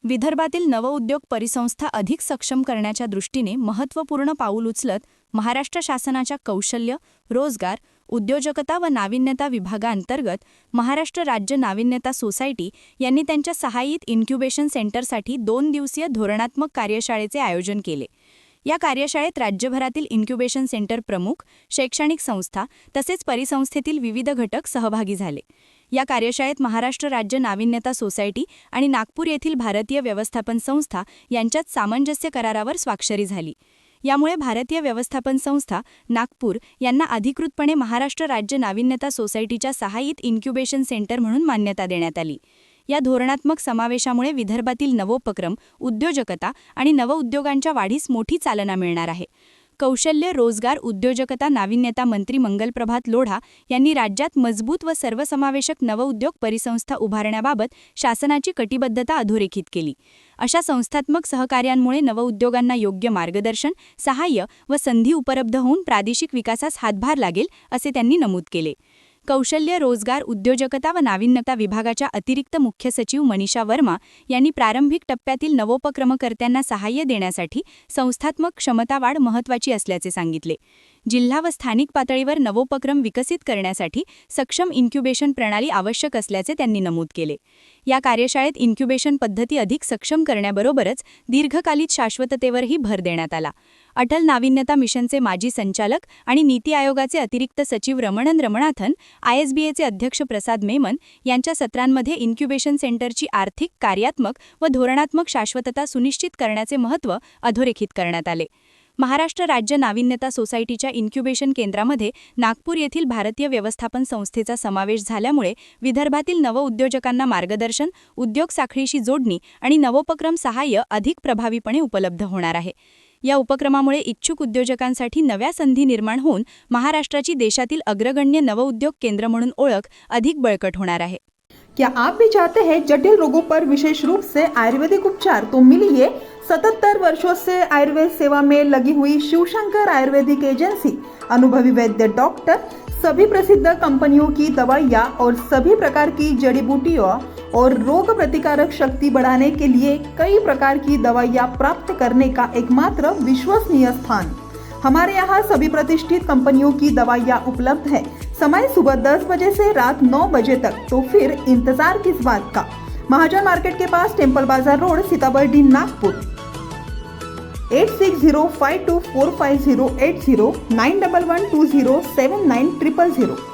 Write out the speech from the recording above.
विदर्भातील नवउद्योग परिसंस्था अधिक सक्षम करण्याच्या दृष्टीने महत्त्वपूर्ण पाऊल उचलत महाराष्ट्र शासनाच्या कौशल्य, रोजगार, उद्योजकता व नाविन्यता विभागांतर्गत महाराष्ट्र राज्य नाविन्यता सोसायटी यांनी त्यांच्या सहाय्यित इन्क्युबेशन सेंटरसाठी 2 दिवसीय धोरणात्मक कार्यशाळेचे आयोजन केले। या कार्यशाळेत राज्यभरातील इन्क्युबेशन सेंटर प्रमुख, शैक्षणिक संस्था तसेच परिसंस्थेतील विविध घटक सहभागी झाले। या कार्यशाळेत महाराष्ट्र राज्य नाविन्यता सोसायटी आणि नागपूर येथील भारतीय व्यवस्थापन संस्था यांच्यात सामंजस्य करारावर स्वाक्षरी झाली। यामुळे भारतीय व्यवस्थापन संस्था नागपूर यांना अधिकृतपणे महाराष्ट्र राज्य नाविन्यता सोसायटीच्या सहाय्यित इन्क्युबेशन सेंटर म्हणून मान्यता देण्यात आली। या धोरणात्मक समावेशामुळे विदर्भातील नवोपक्रम, उद्योजकता आणि नवउद्योगांच्या वाढीस मोठी चालना मिळणार आहे। कौशल्य, रोजगार, उद्योजकता, नाविन्यता मंत्री मंगलप्रभात लोढा यांनी राज्यात मजबूत व सर्वसमावेशक नवउद्योग परिसंस्था उभारण्याबाबत शासनाची कटिबद्धता अधोरेखित केली। अशा संस्थात्मक सहकार्यांमुळे नवउद्योगांना योग्य मार्गदर्शन, सहाय्य व संधी उपलब्ध होऊन प्रादेशिक विकासास हातभार लागेल, असे त्यांनी नमूद केले। कौशल्य, रोजगार, उद्योजकता व नाविन्यता विभागाच्या अतिरिक्त मुख्य सचिव मनीषा वर्मा यांनी प्रारंभिक टप्प्यातील नवोपक्रमकर्त्यांना सहाय्य देण्यासाठी संस्थात्मक क्षमता वाढ महत्त्वाची असल्याचे सांगितले। जिल्हा व स्थानिक पातळीवर नवोपक्रम विकसित करण्यासाठी सक्षम इन्क्युबेशन प्रणाली आवश्यक असल्याचे त्यांनी नमूद केले। या कार्यशाळेत इन्क्युबेशन पद्धती अधिक सक्षम करण्याबरोबरच दीर्घकालीन शाश्वततेवरही भर देण्यात आला। अटल नाविन्यता मिशनचे माजी संचालक आणि नीती आयोगाचे अतिरिक्त सचिव रमणन रमणाथन, ISBAचे अध्यक्ष प्रसाद मेमन यांच्या सत्रांमध्ये इन्क्युबेशन सेंटरची आर्थिक, कार्यात्मक व धोरणात्मक शाश्वतता सुनिश्चित करण्याचे महत्त्व अधोरेखित करण्यात आले। महाराष्ट्र राज्य नाविन्यता सोसायटीच्या इन्क्युबेशन केंद्रामध्ये नागपूर येथील भारतीय व्यवस्थापन संस्थेचा समावेश झाल्यामुळे विदर्भातील नवउद्योजकांना मार्गदर्शन, उद्योग साखळीशी जोडणी आणि नवोपक्रम सहाय्य अधिक प्रभावीपणे उपलब्ध होणार आहे। या उपक्रमामुळे इच्छुक उद्योजकांसाठी नव्या संधी निर्माण होऊन महाराष्ट्राची देशातील अग्रगण्य नवउद्योग केंद्र म्हणून ओळख अधिक बळकट होणार आहे। क्या आप भी चाहते हैं जटिल रोगों पर विशेष रूप से आयुर्वेदिक उपचार? तो मिलिए 77 वर्षों से आयुर्वेद सेवा में लगी हुई शिवशंकर आयुर्वेदिक एजेंसी। अनुभवी वैद्य डॉक्टर, सभी प्रसिद्ध कंपनियों की दवाइयाँ और सभी प्रकार की जड़ी बूटियों और रोग प्रतिकारक शक्ति बढ़ाने के लिए कई प्रकार की दवाइयाँ प्राप्त करने का एकमात्र विश्वसनीय स्थान। हमारे यहाँ सभी प्रतिष्ठित कंपनियों की दवाइयाँ उपलब्ध है। समय सुबह 10 बजे से रात 9 बजे तक, तो फिर इंतजार किस बात का। महाजन मार्केट के पास, टेम्पल बाजार रोड, सीताबर्डी, नागपुर। 8605245080 9112079000।